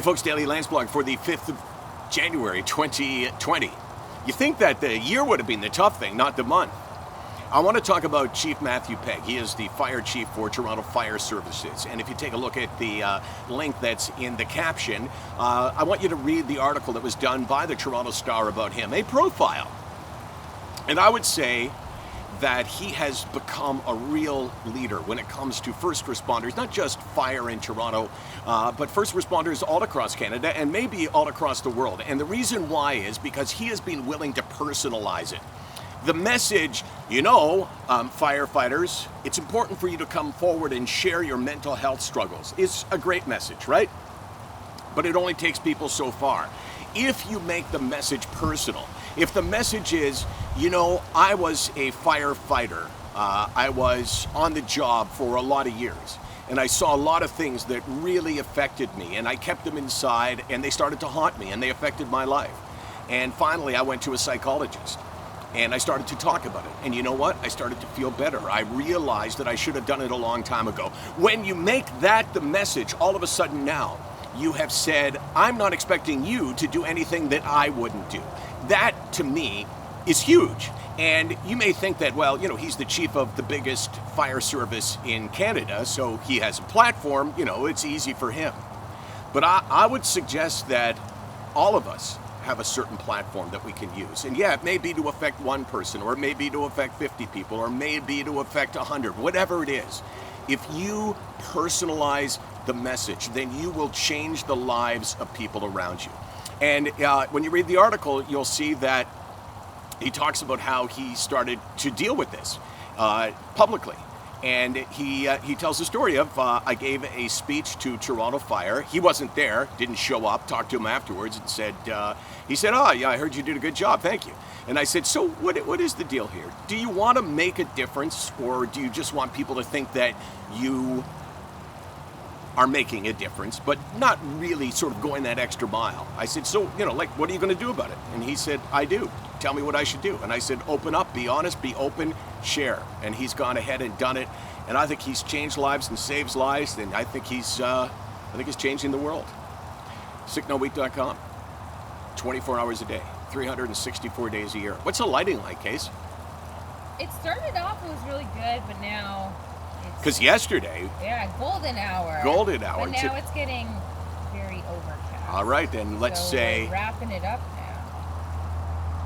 folks, Daily Landsblog for the 5th of January 2020. You think that the year would have been the tough thing, not the month. I want to talk about Chief Matthew Pegg. He is the fire chief for Toronto Fire Services. And if you take a look at the link that's in the caption, I want you to read the article that was done by the Toronto Star about him, a profile. And I would say that he has become a real leader when it comes to first responders, not just fire in Toronto, but first responders all across Canada and maybe all across the world. And the reason why is because he has been willing to personalize it. The message, firefighters, it's important for you to come forward and share your mental health struggles. It's a great message, right? But it only takes people so far. If you make the message personal, if the message is, I was a firefighter, I was on the job for a lot of years, and I saw a lot of things that really affected me, and I kept them inside, and they started to haunt me, and they affected my life. And finally, I went to a psychologist, and I started to talk about it. And you know what? I started to feel better. I realized that I should have done it a long time ago. When you make that the message, all of a sudden now, you have said, I'm not expecting you to do anything that I wouldn't do. That, to me, is huge. And you may think that, he's the chief of the biggest fire service in Canada, so he has a platform, it's easy for him. But I would suggest that all of us have a certain platform that we can use. And yeah, it may be to affect one person, or it may be to affect 50 people, or it may be to affect 100, whatever it is. If you personalize the message, then you will change the lives of people around you. And when you read the article, you'll see that he talks about how he started to deal with this publicly. And he tells the story of, I gave a speech to Toronto Fire. He wasn't there, didn't show up, talked to him afterwards and said, oh yeah, I heard you did a good job, thank you. And I said, so what is the deal here? Do you want to make a difference, or do you just want people to think that you are making a difference, but not really sort of going that extra mile? I said, so, what are you going to do about it? And he said, I do. Tell me what I should do. And I said, open up, be honest, be open, share. And he's gone ahead and done it. And I think he's changed lives and saves lives. And I think he's changing the world. SickNotWeak.com. 24 hours a day, 364 days a year. What's the lighting like, Case? It started off, it was really good, but now because yesterday... Yeah, golden hour. Golden hour. But now it's getting very overcast. All right, then let's say... We're wrapping it up